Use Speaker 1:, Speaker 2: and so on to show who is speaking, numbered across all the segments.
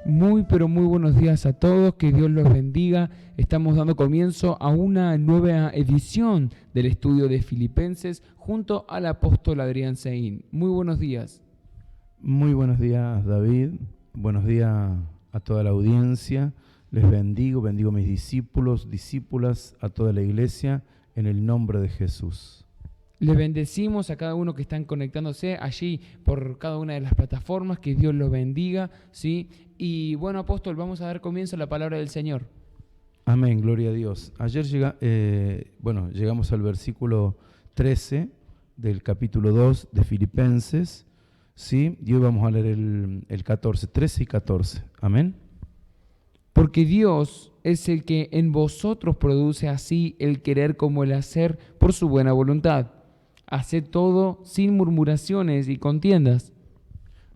Speaker 1: Muy, pero muy buenos días a todos, que Dios los bendiga. Estamos dando comienzo a una nueva edición del estudio de Filipenses junto al apóstol Adrián Seín. Muy buenos días.
Speaker 2: Muy buenos días, David. Buenos días a toda la audiencia. Les bendigo a mis discípulos, discípulas, a toda la iglesia, en el nombre de Jesús.
Speaker 1: Les bendecimos a cada uno que están conectándose allí por cada una de las plataformas, que Dios los bendiga, ¿sí? Y bueno, apóstol, vamos a dar comienzo a la palabra del Señor.
Speaker 2: Amén, gloria a Dios. Ayer llegamos al versículo 13 del capítulo 2 de Filipenses, ¿sí? Y hoy vamos a leer el 14, 13 y 14. Amén.
Speaker 1: Porque Dios es el que en vosotros produce así el querer como el hacer por su buena voluntad. Haced todo sin murmuraciones y contiendas.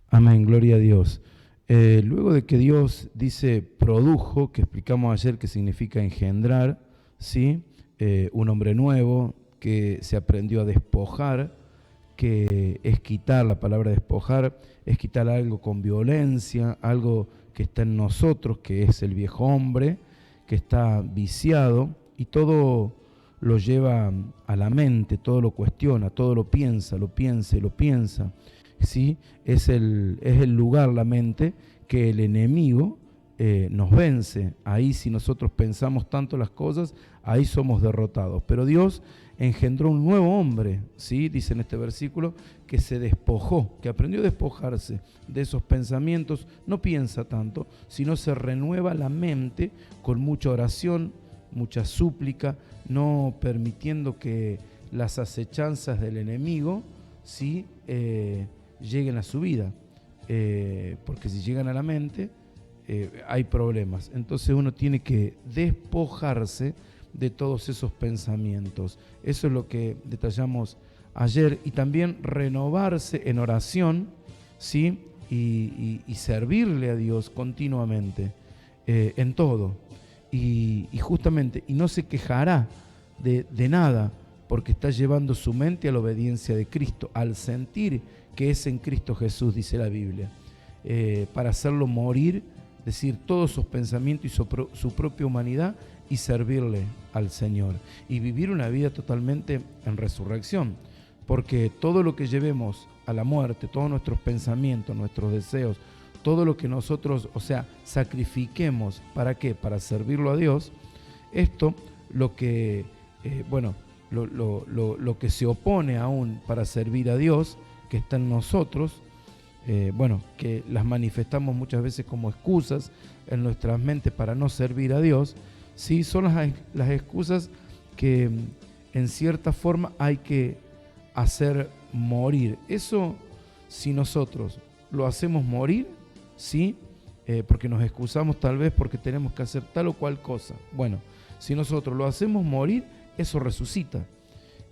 Speaker 2: Amén, gloria a Dios. Luego de que Dios dice produjo, que explicamos ayer que significa engendrar, ¿sí? Un hombre nuevo que se aprendió a despojar, que es quitar, la palabra despojar, es quitar algo con violencia, algo que está en nosotros, que es el viejo hombre, que está viciado, y todo lo lleva a la mente, todo lo cuestiona, todo lo piensa y lo piensa. ¿Sí? Es el lugar, la mente, que el enemigo nos vence. Ahí, si nosotros pensamos tanto las cosas, ahí somos derrotados. Pero Dios engendró un nuevo hombre, ¿sí? Dice en este versículo, que se despojó, que aprendió a despojarse de esos pensamientos. No piensa tanto, sino se renueva la mente con mucha oración, mucha súplica, no permitiendo que las acechanzas del enemigo, ¿sí? Lleguen a su vida, porque si llegan a la mente hay problemas. Entonces uno tiene que despojarse de todos esos pensamientos. Eso es lo que detallamos ayer, y también renovarse en oración, ¿sí? y servirle a Dios continuamente en todo, y justamente, y no se quejará de nada, porque está llevando su mente a la obediencia de Cristo, al sentir que es en Cristo Jesús, dice la Biblia, para hacerlo morir, decir, todos sus pensamientos y su propia humanidad, y servirle al Señor, y vivir una vida totalmente en resurrección, porque todo lo que llevemos a la muerte, todos nuestros pensamientos, nuestros deseos, todo lo que nosotros, sacrifiquemos, ¿para qué? Para servirlo a Dios. Esto, lo que lo que se opone aún para servir a Dios, que está en nosotros, que las manifestamos muchas veces como excusas en nuestras mentes para no servir a Dios, sí, son las excusas que en cierta forma hay que hacer morir. Eso, si nosotros lo hacemos morir, sí, porque nos excusamos tal vez porque tenemos que hacer tal o cual cosa. Bueno, si nosotros lo hacemos morir, eso resucita.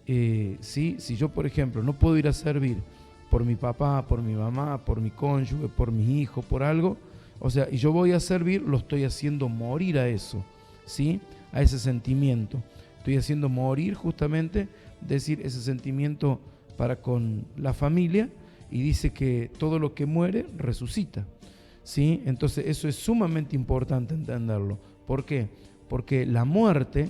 Speaker 2: ¿Sí? Si yo, por ejemplo, no puedo ir a servir por mi papá, por mi mamá, por mi cónyuge, por mis hijos, por algo, y yo voy a servir, lo estoy haciendo morir a eso, ¿sí? A ese sentimiento. Estoy haciendo morir justamente, decir, ese sentimiento para con la familia, y dice que todo lo que muere resucita, ¿sí? Entonces eso es sumamente importante entenderlo. ¿Por qué? Porque la muerte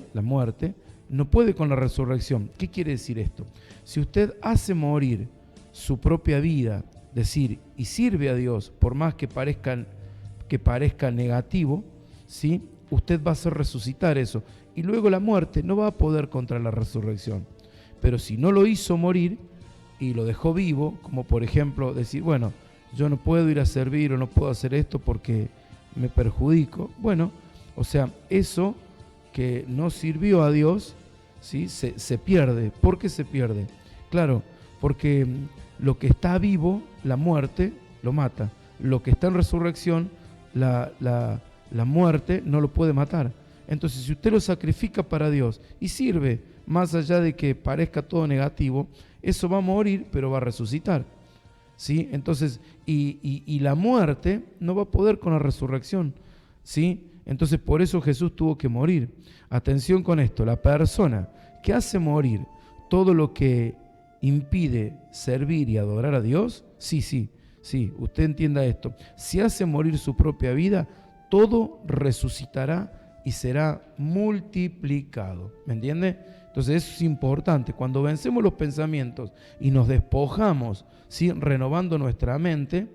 Speaker 2: no puede con la resurrección. ¿Qué quiere decir esto? Si usted hace morir su propia vida, decir, y sirve a Dios, por más que parezca negativo, ¿sí? Usted va a hacer resucitar eso. Y luego la muerte no va a poder contra la resurrección. Pero si no lo hizo morir y lo dejó vivo, como por ejemplo decir, bueno, yo no puedo ir a servir o no puedo hacer esto porque me perjudico. Bueno, eso que no sirvió a Dios, ¿sí? se pierde. ¿Por qué se pierde? Claro, porque lo que está vivo, la muerte, lo mata. Lo que está en resurrección, la muerte no lo puede matar. Entonces, si usted lo sacrifica para Dios y sirve, más allá de que parezca todo negativo, eso va a morir, pero va a resucitar, ¿sí? Entonces, y la muerte no va a poder con la resurrección, ¿sí? Entonces, por eso Jesús tuvo que morir. Atención con esto, la persona que hace morir todo lo que impide servir y adorar a Dios, sí, Sí, usted entienda esto. Si hace morir su propia vida, todo resucitará y será multiplicado. ¿Me entiende? Entonces eso es importante. Cuando vencemos los pensamientos y nos despojamos, ¿sí?, renovando nuestra mente,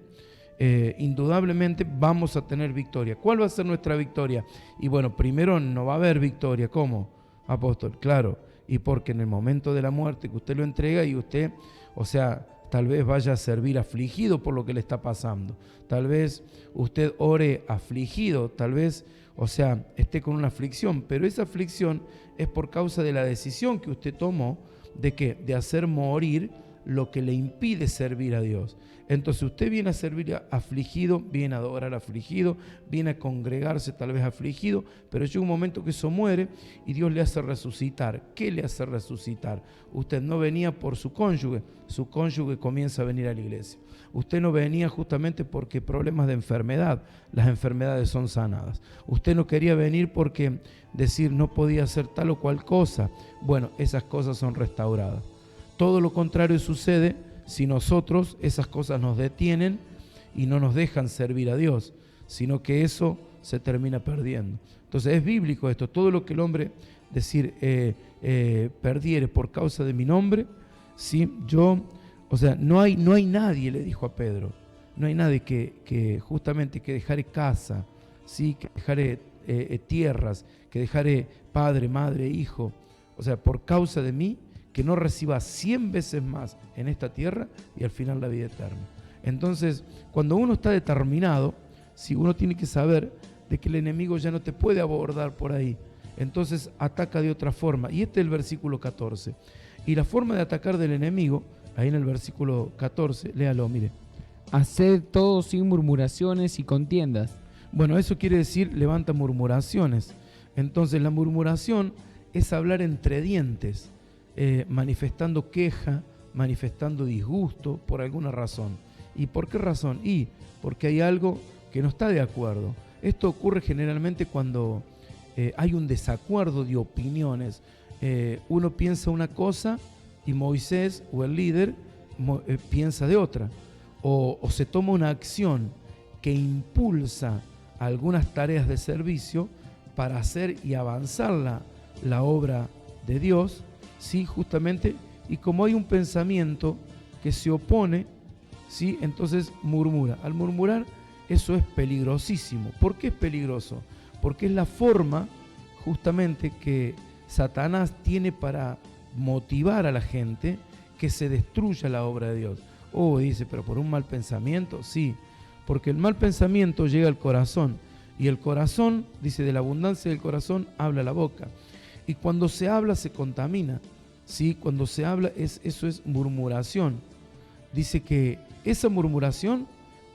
Speaker 2: indudablemente vamos a tener victoria. ¿Cuál va a ser nuestra victoria? Y bueno, primero no va a haber victoria. ¿Cómo, apóstol? Claro, y porque en el momento de la muerte que usted lo entrega y usted, o sea, tal vez vaya a servir afligido por lo que le está pasando. Tal vez usted ore afligido, tal vez, o sea, esté con una aflicción, pero esa aflicción es por causa de la decisión que usted tomó de ¿qué? De hacer morir lo que le impide servir a Dios. Entonces usted viene a servir afligido, viene a adorar afligido, viene a congregarse tal vez afligido, pero llega un momento que eso muere y Dios le hace resucitar. ¿Qué le hace resucitar? Usted no venía por su cónyuge comienza a venir a la iglesia. Usted no venía justamente porque problemas de enfermedad, las enfermedades son sanadas. Usted no quería venir porque decir no podía hacer tal o cual cosa. Bueno, esas cosas son restauradas. Todo lo contrario sucede si nosotros, esas cosas nos detienen y no nos dejan servir a Dios, sino que eso se termina perdiendo. Entonces es bíblico esto, todo lo que el hombre perdiere por causa de mi nombre, ¿sí? O sea, no hay nadie, le dijo a Pedro, no hay nadie que justamente que dejare casa, ¿sí?, que dejare tierras, que dejare padre, madre, hijo, o sea, por causa de mí, que no reciba 100 veces más en esta tierra y al final la vida eterna. Entonces, cuando uno está determinado, si uno tiene que saber de que el enemigo ya no te puede abordar por ahí, entonces ataca de otra forma. Y este es el versículo 14. Y la forma de atacar del enemigo, ahí en el versículo 14, léalo, mire.
Speaker 1: Haced todo sin murmuraciones y contiendas.
Speaker 2: Bueno, eso quiere decir levanta murmuraciones. Entonces la murmuración es hablar entre dientes, manifestando queja, manifestando disgusto por alguna razón. ¿Y por qué razón? Y porque hay algo que no está de acuerdo. Esto ocurre generalmente cuando hay un desacuerdo de opiniones. Uno piensa una cosa y Moisés o el líder piensa de otra. O se toma una acción que impulsa algunas tareas de servicio para hacer y avanzar la obra de Dios, ¿sí? Justamente, y como hay un pensamiento que se opone, ¿sí?, entonces murmura. Al murmurar, eso es peligrosísimo. ¿Por qué es peligroso? Porque es la forma justamente que Satanás tiene para motivar a la gente que se destruya la obra de Dios. Dice, pero por un mal pensamiento, sí, porque el mal pensamiento llega al corazón, y el corazón, dice, de la abundancia del corazón habla la boca, y cuando se habla se contamina, ¿sí? Cuando se habla eso es murmuración. Dice que esa murmuración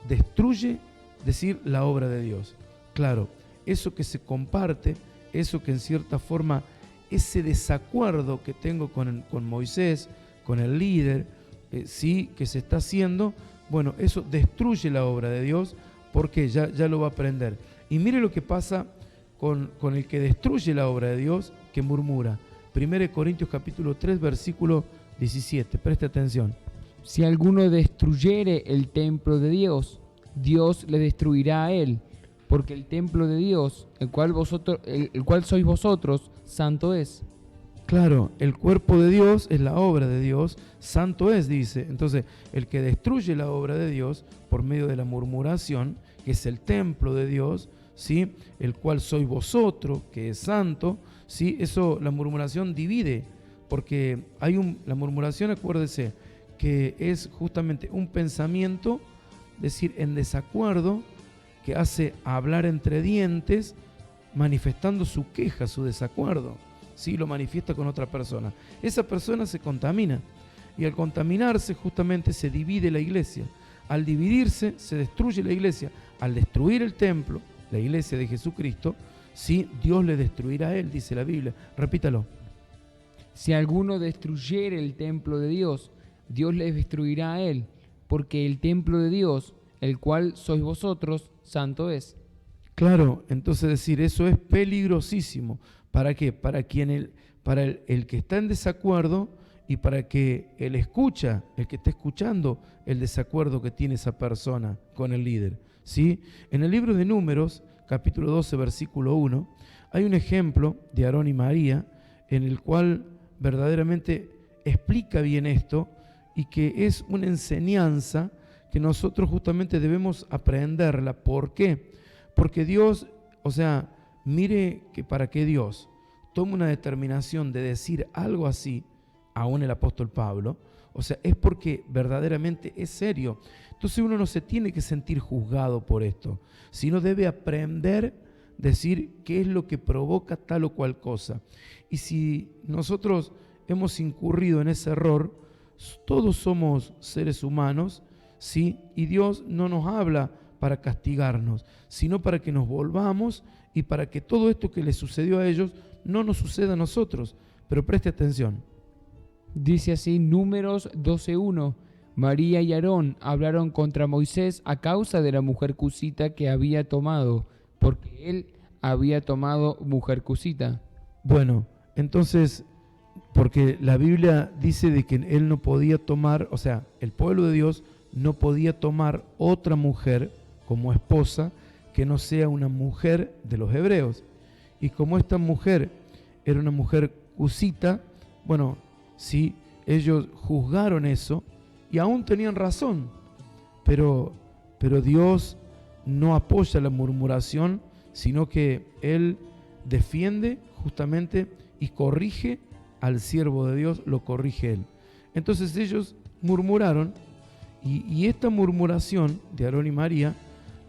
Speaker 2: destruye, decir, la obra de Dios. Claro, eso que se comparte, eso que en cierta forma, ese desacuerdo que tengo con Moisés, con el líder, sí, que se está haciendo, bueno, eso destruye la obra de Dios, porque ya lo va a aprender. Y mire lo que pasa con el que destruye la obra de Dios, que murmura. 1 Corintios capítulo 3, versículo 17, preste atención.
Speaker 1: Si alguno destruyere el templo de Dios, Dios le destruirá a él, porque el templo de Dios, el cual sois vosotros, santo es.
Speaker 2: Claro, el cuerpo de Dios es la obra de Dios, santo es, dice. Entonces, el que destruye la obra de Dios por medio de la murmuración, que es el templo de Dios, ¿sí?, el cual sois vosotros, que es santo, ¿sí?, eso, la murmuración divide, porque la murmuración, acuérdese, que es justamente un pensamiento, decir, en desacuerdo, que hace hablar entre dientes, manifestando su queja, su desacuerdo. ¿Sí? Lo manifiesta con otra persona. Esa persona se contamina, y al contaminarse justamente se divide la iglesia. Al dividirse se destruye la iglesia. Al destruir el templo, la iglesia de Jesucristo, sí, Dios le destruirá a él, dice la Biblia. Repítalo.
Speaker 1: Si alguno destruyere el templo de Dios, Dios le destruirá a él, porque el templo de Dios, el cual sois vosotros, santo es.
Speaker 2: Claro, entonces decir, eso es peligrosísimo. ¿Para qué? Para el que está en desacuerdo y para que el escucha, el que esté escuchando, el desacuerdo que tiene esa persona con el líder, ¿sí? En el libro de Números, capítulo 12, versículo 1, hay un ejemplo de Aarón y María en el cual verdaderamente explica bien esto y que es una enseñanza que nosotros justamente debemos aprenderla. ¿Por qué? Porque Dios, o sea, mire que para que Dios tome una determinación de decir algo así, aún el apóstol Pablo, o sea, es porque verdaderamente es serio. Entonces uno no se tiene que sentir juzgado por esto, sino debe aprender a decir qué es lo que provoca tal o cual cosa. Y si nosotros hemos incurrido en ese error, todos somos seres humanos, ¿sí? Y Dios no nos habla para castigarnos, sino para que nos volvamos y para que todo esto que les sucedió a ellos no nos suceda a nosotros. Pero preste atención.
Speaker 1: Dice así Números 12:1. María y Aarón hablaron contra Moisés a causa de la mujer cusita que había tomado, porque él había tomado mujer cusita.
Speaker 2: Bueno, entonces, porque la Biblia dice de que él no podía tomar, o sea, el pueblo de Dios no podía tomar otra mujer como esposa que no sea una mujer de los hebreos. Y como esta mujer era una mujer cusita, bueno, sí, ellos juzgaron eso y aún tenían razón, pero Dios no apoya la murmuración, sino que Él defiende justamente y corrige al siervo de Dios, lo corrige Él. Entonces ellos murmuraron y esta murmuración de Aarón y María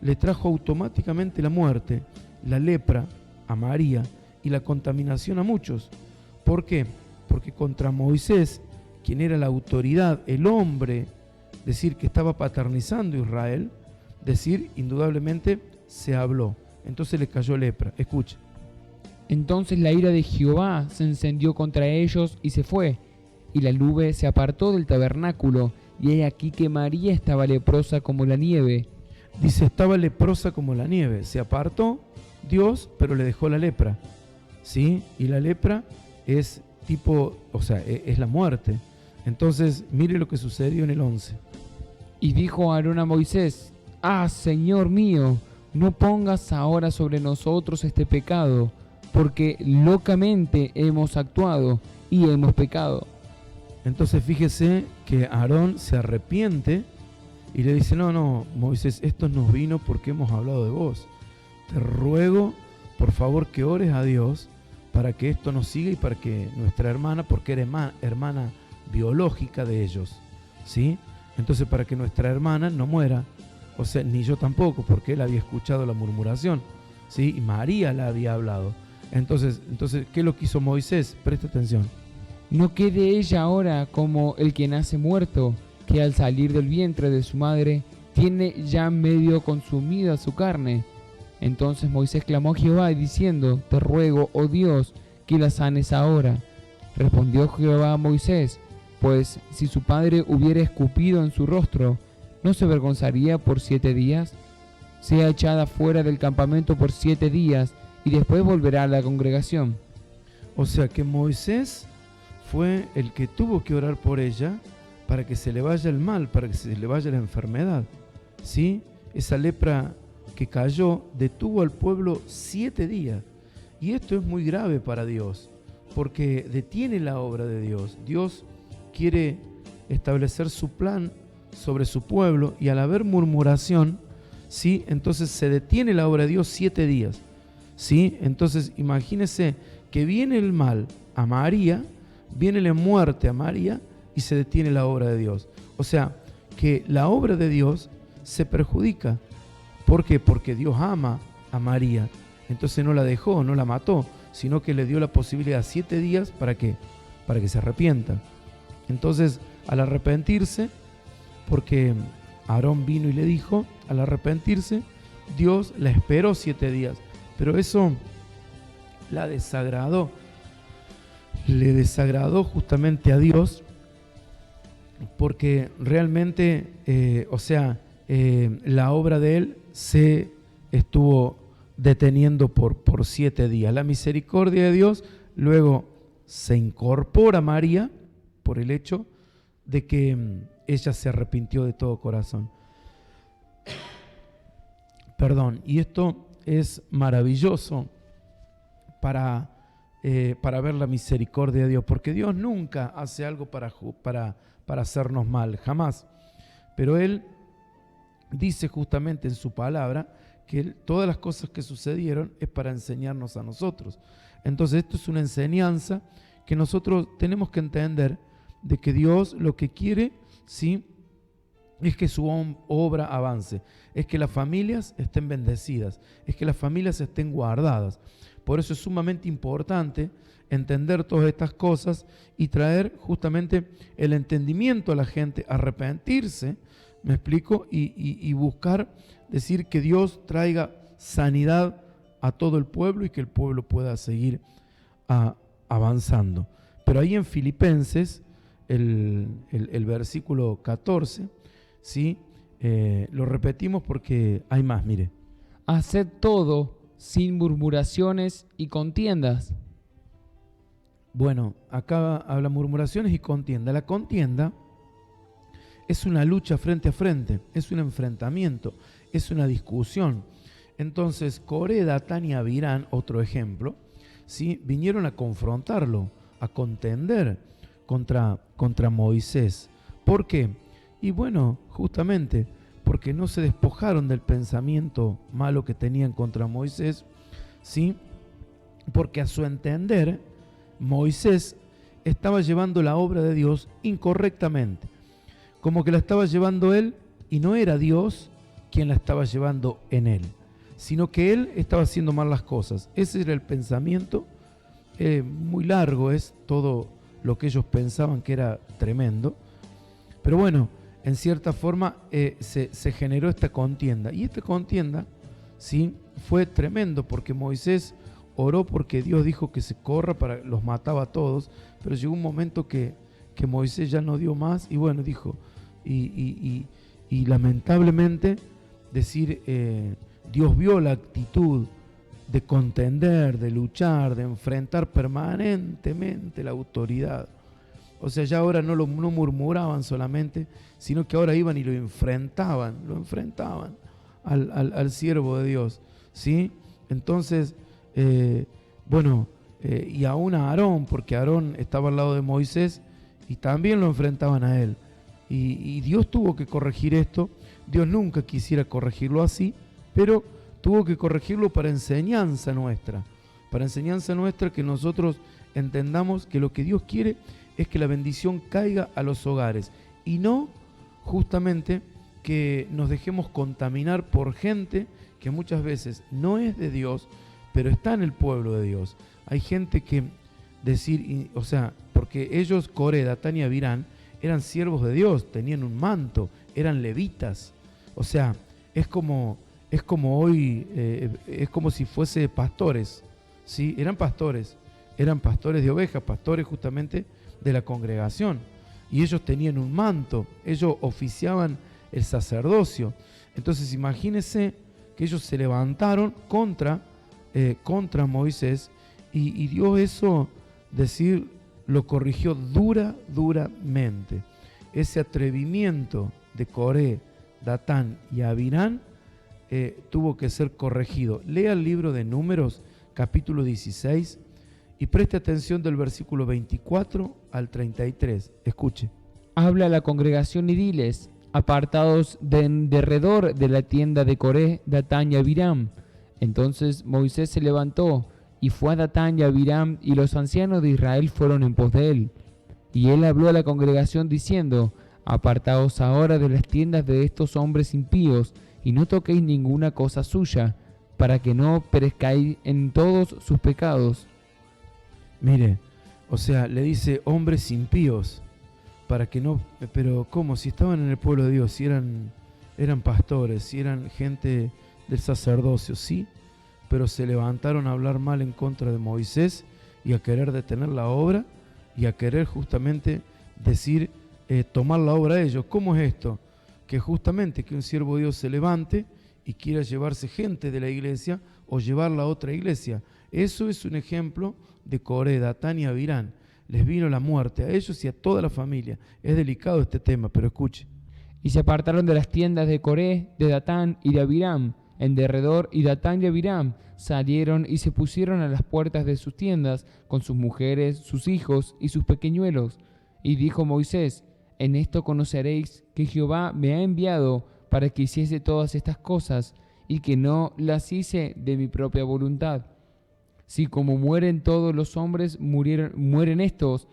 Speaker 2: le trajo automáticamente la muerte, la lepra a María y la contaminación a muchos. ¿Por qué? Porque contra Moisés, quien era la autoridad, el hombre, decir que estaba paternizando a Israel, decir indudablemente se habló. Entonces le cayó lepra. Escuche.
Speaker 1: Entonces la ira de Jehová se encendió contra ellos y se fue, y la nube se apartó del tabernáculo, y he aquí que María estaba leprosa como la nieve.
Speaker 2: Dice, estaba leprosa como la nieve. Se apartó Dios, pero le dejó la lepra, ¿sí? Y la lepra es tipo, o sea, es la muerte. Entonces, mire lo que sucedió en el 11.
Speaker 1: Y dijo Aarón a Moisés: Ah, Señor mío, no pongas ahora sobre nosotros este pecado, porque locamente hemos actuado y hemos pecado.
Speaker 2: Entonces fíjese que Aarón se arrepiente y le dice, no, Moisés, esto nos vino porque hemos hablado de vos. Te ruego, por favor, que ores a Dios para que esto no siga y para que nuestra hermana, porque era hermana biológica de ellos, ¿sí? Entonces para que nuestra hermana no muera, o sea, ni yo tampoco, porque él había escuchado la murmuración, ¿sí? Y María la había hablado. Entonces, ¿qué lo que hizo Moisés? Presta atención.
Speaker 1: No quede ella ahora como el que nace muerto, que al salir del vientre de su madre tiene ya medio consumida su carne. Entonces Moisés clamó a Jehová diciendo: Te ruego, oh Dios, que la sanes ahora. Respondió Jehová a Moisés: Pues si su padre hubiera escupido en su rostro, ¿no se avergonzaría por 7 días? Sea echada fuera del campamento por 7 días, y después volverá a la congregación.
Speaker 2: O sea que Moisés fue el que tuvo que orar por ella para que se le vaya el mal, para que se le vaya la enfermedad, ¿sí? Esa lepra que cayó detuvo al pueblo 7 días. Y esto es muy grave para Dios, porque detiene la obra de Dios. Dios quiere establecer su plan sobre su pueblo y al haber murmuración, ¿sí? Entonces se detiene la obra de Dios 7 días, ¿sí? Entonces imagínese que viene el mal a María, viene la muerte a María y se detiene la obra de Dios. O sea, que la obra de Dios se perjudica. ¿Por qué? Porque Dios ama a María. Entonces no la dejó, no la mató, sino que le dio la posibilidad 7 días, ¿para qué? Para que se arrepienta. Entonces, al arrepentirse, porque Aarón vino y le dijo, al arrepentirse, Dios la esperó 7 días. Pero eso la desagradó. Le desagradó justamente a Dios, porque realmente, la obra de Él se estuvo deteniendo por 7 días. La misericordia de Dios luego se incorpora a María, por el hecho de que ella se arrepintió de todo corazón. Perdón, y esto es maravilloso para ver la misericordia de Dios, porque Dios nunca hace algo para hacernos mal, jamás. Pero Él dice justamente en su palabra que todas las cosas que sucedieron es para enseñarnos a nosotros. Entonces esto es una enseñanza que nosotros tenemos que entender, de que Dios lo que quiere, ¿sí?, es que su obra avance, es que las familias estén bendecidas, es que las familias estén guardadas. Por eso es sumamente importante entender todas estas cosas y traer justamente el entendimiento a la gente, arrepentirse, ¿me explico? Y buscar decir que Dios traiga sanidad a todo el pueblo y que el pueblo pueda seguir avanzando. Pero ahí en Filipenses, el versículo 14, ¿sí? Lo repetimos porque hay más, mire.
Speaker 1: Haced todo sin murmuraciones y contiendas.
Speaker 2: Bueno, acá habla murmuraciones y contienda. La contienda es una lucha frente a frente, es un enfrentamiento, es una discusión. Entonces, Coré, Datán y Abirán, otro ejemplo, ¿sí?, vinieron a confrontarlo, a contender contra Moisés. ¿Por qué? Y bueno, justamente porque no se despojaron del pensamiento malo que tenían contra Moisés, ¿sí? Porque a su entender, Moisés estaba llevando la obra de Dios incorrectamente, como que la estaba llevando él y no era Dios quien la estaba llevando en él, sino que él estaba haciendo mal las cosas. Ese era el pensamiento, muy largo es todo lo que ellos pensaban, que era tremendo, pero bueno, en cierta forma se generó esta contienda, y esta contienda, ¿sí?, fue tremendo, porque Moisés oró porque Dios dijo que se corra, los mataba a todos, pero llegó un momento que Moisés ya no dio más, y bueno, dijo, y lamentablemente decir, Dios vio la actitud de contender, de luchar, de enfrentar permanentemente la autoridad. O sea, ya ahora no murmuraban solamente, sino que ahora iban y lo enfrentaban al siervo de Dios, ¿sí? Entonces, y aún a Aarón, porque Aarón estaba al lado de Moisés y también lo enfrentaban a él. Y Dios tuvo que corregir esto. Dios nunca quisiera corregirlo así, pero tuvo que corregirlo para enseñanza nuestra, que nosotros entendamos que lo que Dios quiere es que la bendición caiga a los hogares y no justamente que nos dejemos contaminar por gente que muchas veces no es de Dios, pero está en el pueblo de Dios. Hay gente que porque ellos, Coré, Datán y Abirán, eran siervos de Dios, tenían un manto, eran levitas. O sea, es como hoy, es como si fuese pastores, ¿sí? Eran pastores de ovejas, pastores justamente de la congregación, y ellos tenían un manto, ellos oficiaban el sacerdocio. Entonces imagínense que ellos se levantaron contra Moisés, y Dios eso, lo corrigió duramente. Ese atrevimiento de Coré, Datán y Abirán tuvo que ser corregido. Lea el libro de Números, capítulo 16, y preste atención del versículo 24 al 33. Escuche.
Speaker 1: Habla a la congregación y diles: apartados de derredor de la tienda de Coré, Datán y Abirán. Entonces Moisés se levantó y fue a Datán y Abirán, y los ancianos de Israel fueron en pos de él. Y él habló a la congregación diciendo: apartaos ahora de las tiendas de estos hombres impíos, y no toquéis ninguna cosa suya, para que no perezcáis en todos sus pecados.
Speaker 2: Mire, o sea, le dice hombres impíos, para que no, pero ¿cómo? Si estaban en el pueblo de Dios, si eran pastores, si eran gente del sacerdocio, sí, pero se levantaron a hablar mal en contra de Moisés y a querer detener la obra y a querer justamente tomar la obra de ellos. ¿Cómo es esto? Que justamente que un siervo de Dios se levante y quiera llevarse gente de la iglesia o llevarla a otra iglesia. Eso es un ejemplo de Coré, Datán y Abirán. les vino la muerte, a ellos y a toda la familia. Es delicado este tema, pero escuche.
Speaker 1: Y se apartaron de las tiendas de Coré, de Datán y de Abiram, en derredor, y Datán y Abiram salieron y se pusieron a las puertas de sus tiendas, con sus mujeres, sus hijos y sus pequeñuelos. Y dijo Moisés: en esto conoceréis que Jehová me ha enviado para que hiciese todas estas cosas, y que no las hice de mi propia voluntad. Si como mueren todos los hombres, mueren estos,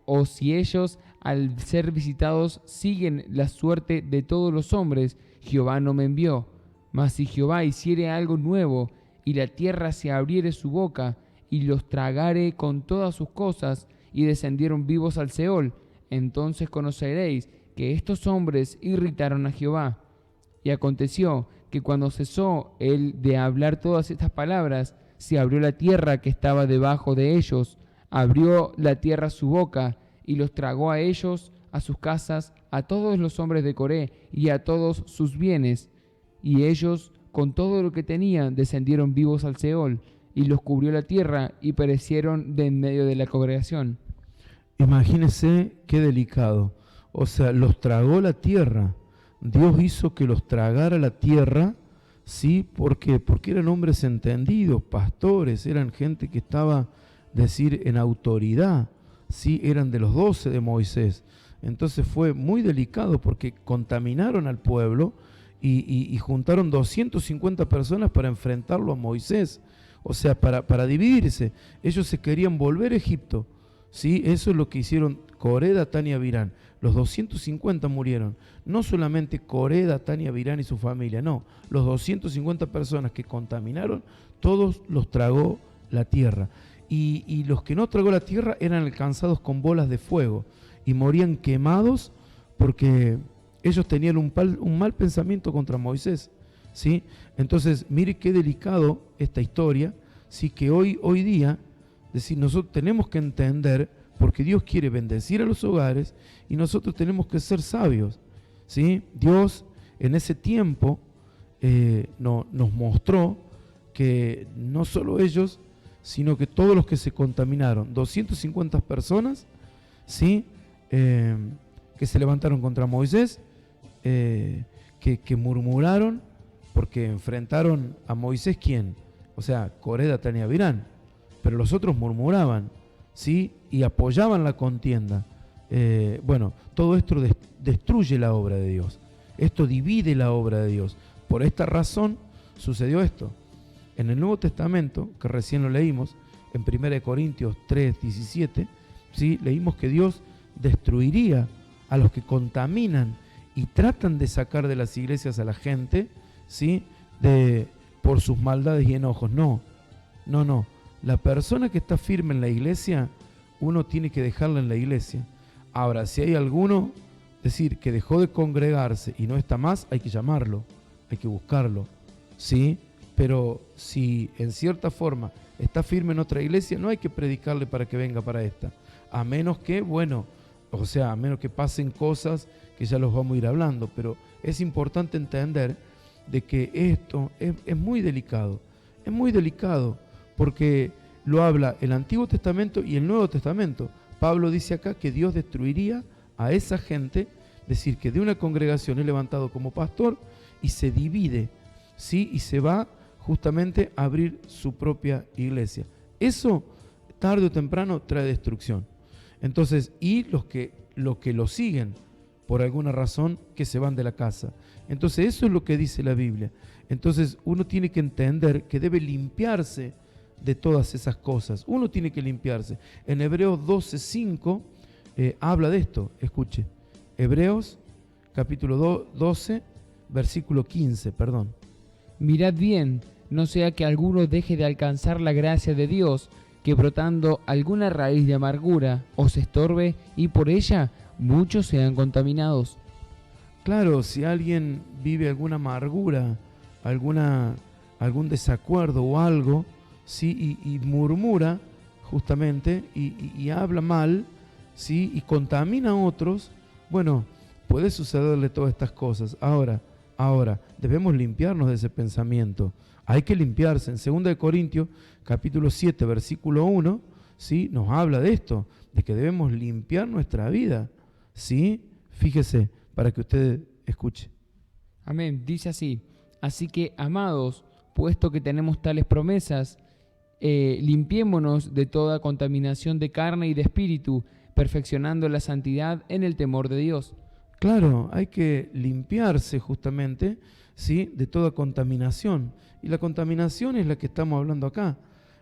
Speaker 1: o si ellos al ser visitados siguen la suerte de todos los hombres, Jehová no me envió. Mas si Jehová hiciere algo nuevo, y la tierra se abriere su boca, y los tragare con todas sus cosas, y descendieron vivos al Seol, entonces conoceréis que estos hombres irritaron a Jehová. Y aconteció que cuando cesó él de hablar todas estas palabras, se abrió la tierra que estaba debajo de ellos, abrió la tierra su boca, y los tragó a ellos, a sus casas, a todos los hombres de Coré, y a todos sus bienes. Y ellos, con todo lo que tenían, descendieron vivos al Seol, y los cubrió la tierra, y perecieron de en medio de la congregación.
Speaker 2: Imagínense qué delicado. O sea, los tragó la tierra. Dios hizo que los tragara la tierra, ¿sí? ¿Por qué? Porque eran hombres entendidos, pastores, eran gente que estaba, decir, en autoridad, ¿sí? Eran de los 12 de Moisés. Entonces fue muy delicado porque contaminaron al pueblo y juntaron 250 personas para enfrentarlo a Moisés. O sea, para dividirse. Ellos se querían volver a Egipto, ¿sí? Eso es lo que hicieron Coré, Datán y Abirán. Los 250 murieron. No solamente Coré, Datán y Abirán y su familia, no. Los 250 personas que contaminaron, todos los tragó la tierra. Y los que no tragó la tierra eran alcanzados con bolas de fuego y morían quemados porque ellos tenían un mal pensamiento contra Moisés, ¿sí? Entonces, mire qué delicado esta historia, ¿sí? Que hoy día, es decir, nosotros tenemos que entender, porque Dios quiere bendecir a los hogares y nosotros tenemos que ser sabios, ¿sí? Dios en ese tiempo nos mostró que no solo ellos, sino que todos los que se contaminaron, 250 personas, ¿sí? Que se levantaron contra Moisés, que murmuraron, porque enfrentaron a Moisés, ¿quién? O sea, Coré, Datán y Abirán, pero los otros murmuraban, ¿sí? Y apoyaban la contienda. Bueno, todo esto destruye la obra de Dios, esto divide la obra de Dios. Por esta razón sucedió esto. En el Nuevo Testamento, que recién lo leímos, en 1 Corintios 3:17, ¿sí? Leímos que Dios destruiría a los que contaminan y tratan de sacar de las iglesias a la gente, ¿sí? Por sus maldades y enojos. No. La persona que está firme en la iglesia, uno tiene que dejarla en la iglesia. Ahora, si hay alguno, decir, que dejó de congregarse y no está más, hay que llamarlo, hay que buscarlo, ¿sí? Pero si en cierta forma está firme en otra iglesia, no hay que predicarle para que venga para esta. A menos que, a menos que pasen cosas que ya los vamos a ir hablando. Pero es importante entender de que esto es muy delicado. Es muy delicado porque lo habla el Antiguo Testamento y el Nuevo Testamento. Pablo dice acá que Dios destruiría a esa gente, es decir, que de una congregación es levantado como pastor y se divide, ¿sí? Y se va justamente a abrir su propia iglesia. Eso, tarde o temprano, trae destrucción. Entonces, y los que lo siguen, por alguna razón, que se van de la casa. Entonces, eso es lo que dice la Biblia. Entonces, uno tiene que entender que debe limpiarse de todas esas cosas. Uno tiene que limpiarse. En Hebreos 12:5 habla de esto. Escuche. Hebreos, capítulo 12, versículo 15, perdón.
Speaker 1: Mirad bien, no sea que alguno deje de alcanzar la gracia de Dios, que brotando alguna raíz de amargura os estorbe y por ella muchos sean contaminados.
Speaker 2: Claro, si alguien vive alguna amargura, algún desacuerdo o algo, ¿sí? y murmura justamente y habla mal, ¿sí? Y contamina a otros, bueno, puede sucederle todas estas cosas. Ahora, debemos limpiarnos de ese pensamiento. Hay que limpiarse. En 2 Corintios, capítulo 7, versículo 1, ¿sí? Nos habla de esto, de que debemos limpiar nuestra vida, ¿sí? Fíjese, para que usted escuche.
Speaker 1: Amén. Dice así: así que, amados, puesto que tenemos tales promesas, limpiémonos de toda contaminación de carne y de espíritu, perfeccionando la santidad en el temor de Dios.
Speaker 2: Claro, hay que limpiarse justamente, ¿sí? De toda contaminación. Y la contaminación es la que estamos hablando acá.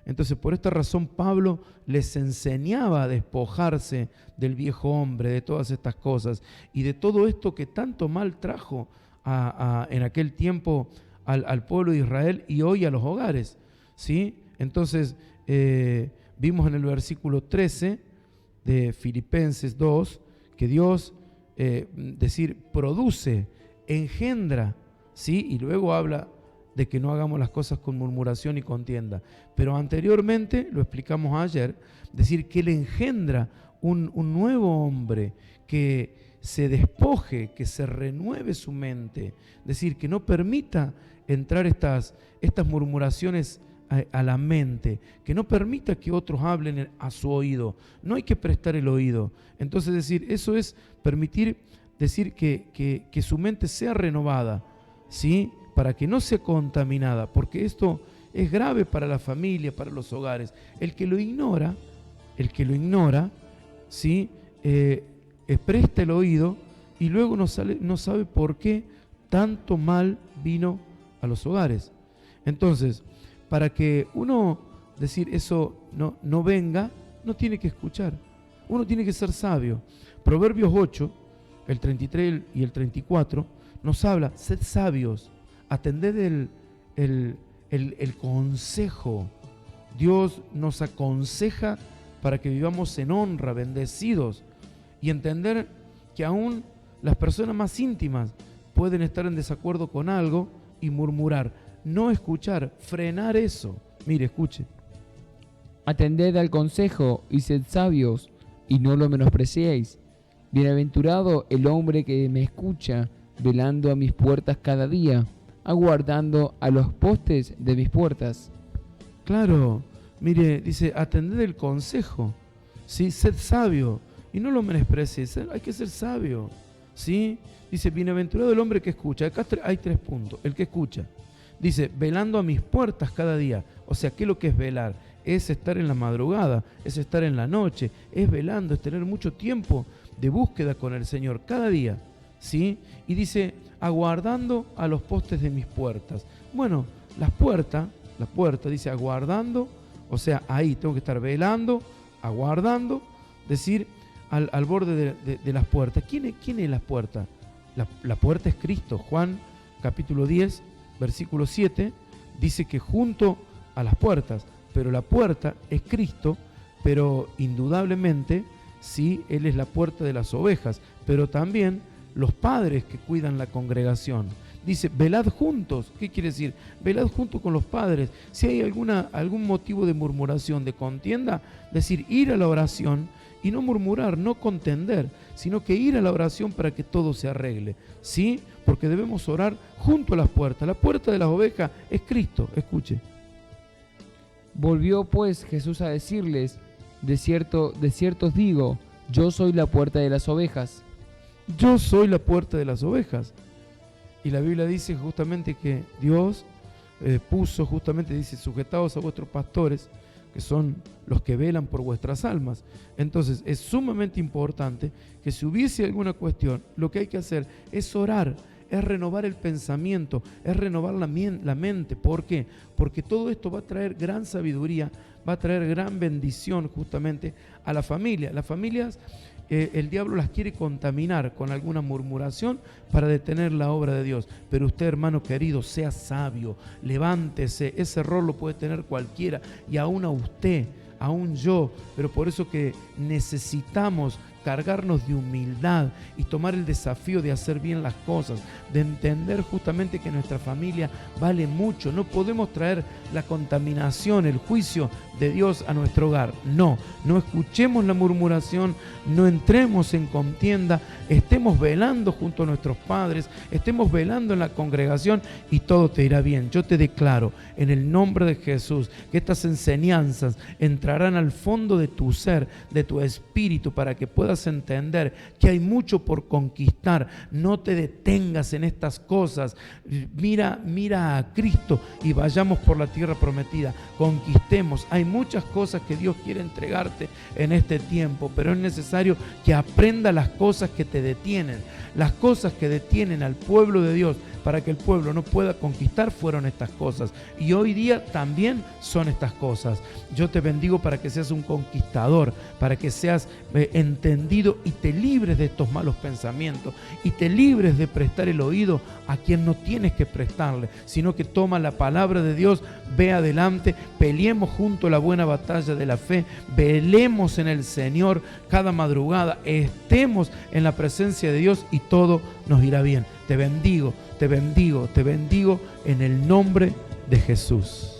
Speaker 2: Entonces, por esta razón, Pablo les enseñaba a despojarse del viejo hombre, de todas estas cosas y de todo esto que tanto mal trajo en aquel tiempo al pueblo de Israel y hoy a los hogares, ¿sí? Entonces, vimos en el versículo 13 de Filipenses 2 que Dios, produce, engendra, ¿sí? Y luego habla de que no hagamos las cosas con murmuración y contienda. Pero anteriormente, lo explicamos ayer, decir que Él engendra un nuevo hombre, que se despoje, que se renueve su mente, decir, que no permita entrar estas murmuraciones a la mente, que no permita que otros hablen a su oído. No hay que prestar el oído. Entonces, decir, eso es permitir, decir que su mente sea renovada, ¿sí? Para que no sea contaminada, porque esto es grave para la familia, para los hogares. El que lo ignora, ¿sí? Presta el oído y luego no sabe por qué tanto mal vino a los hogares. Entonces, para que uno, decir, eso no venga, no tiene que escuchar. Uno tiene que ser sabio. Proverbios 8, el 33 y el 34, nos habla, sed sabios, atended el consejo. Dios nos aconseja para que vivamos en honra, bendecidos, y entender que aún las personas más íntimas pueden estar en desacuerdo con algo y murmurar. No escuchar, frenar eso. Mire, escuche.
Speaker 1: Atended al consejo y sed sabios, y no lo menospreciéis. Bienaventurado el hombre que me escucha, velando a mis puertas cada día, aguardando a los postes de mis puertas.
Speaker 2: Claro, mire, dice, atended el consejo, ¿sí? Sed sabio y no lo menosprecies, hay que ser sabio, ¿sí? Dice, bienaventurado el hombre que escucha. Acá hay 3 puntos. El que escucha. Dice, velando a mis puertas cada día. O sea, ¿qué es lo que es velar? Es estar en la madrugada, es estar en la noche, es velando, es tener mucho tiempo de búsqueda con el Señor cada día, ¿sí? Y dice, aguardando a los postes de mis puertas. Bueno, la puerta dice aguardando, o sea, ahí tengo que estar velando, aguardando, decir, al borde de las puertas. ¿Quién es la puerta? La puerta es Cristo. Juan capítulo 10, versículo 7, dice que junto a las puertas, pero la puerta es Cristo, pero indudablemente, sí, Él es la puerta de las ovejas, pero también los padres que cuidan la congregación. Dice, velad juntos. ¿Qué quiere decir? Velad junto con los padres. Si hay algún motivo de murmuración, de contienda, decir, ir a la oración y no murmurar, no contender, sino que ir a la oración para que todo se arregle, ¿sí? Porque debemos orar junto a las puertas. La puerta de las ovejas es Cristo. Escuche.
Speaker 1: Volvió pues Jesús a decirles, de cierto os digo, yo soy la puerta de las ovejas.
Speaker 2: Yo soy la puerta de las ovejas. Y la Biblia dice justamente que Dios puso justamente, dice, sujetados a vuestros pastores, que son los que velan por vuestras almas. Entonces es sumamente importante que si hubiese alguna cuestión, lo que hay que hacer es orar, es renovar el pensamiento, es renovar la mente. ¿Por qué? Porque todo esto va a traer gran sabiduría, va a traer gran bendición justamente a la familia. Las familias, el diablo las quiere contaminar con alguna murmuración para detener la obra de Dios. Pero usted, hermano querido, sea sabio, levántese. Ese rol lo puede tener cualquiera, y aún a usted, aún yo. Pero por eso que necesitamos cargarnos de humildad y tomar el desafío de hacer bien las cosas, de entender justamente que nuestra familia vale mucho. No podemos traer la contaminación, el juicio de Dios a nuestro hogar. No escuchemos la murmuración, no entremos en contienda, estemos velando junto a nuestros padres, estemos velando en la congregación y todo te irá bien. Yo te declaro en el nombre de Jesús que estas enseñanzas entrarán al fondo de tu ser, de tu espíritu, para que puedas entender que hay mucho por conquistar. No te detengas en estas cosas. Mira a Cristo y vayamos por la tierra prometida. Conquistemos. Hay muchas cosas que Dios quiere entregarte en este tiempo, pero es necesario que aprenda las cosas que te detienen. Las cosas que detienen al pueblo de Dios para que el pueblo no pueda conquistar fueron estas cosas. Y hoy día también son estas cosas. Yo te bendigo para que seas un conquistador, para que seas entendido y te libres de estos malos pensamientos y te libres de prestar el oído a quien no tienes que prestarle, sino que toma la palabra de Dios, ve adelante, peleemos junto la buena batalla de la fe, velemos en el Señor cada madrugada, estemos en la presencia de Dios y todo nos irá bien. Te bendigo, te bendigo, te bendigo en el nombre de Jesús.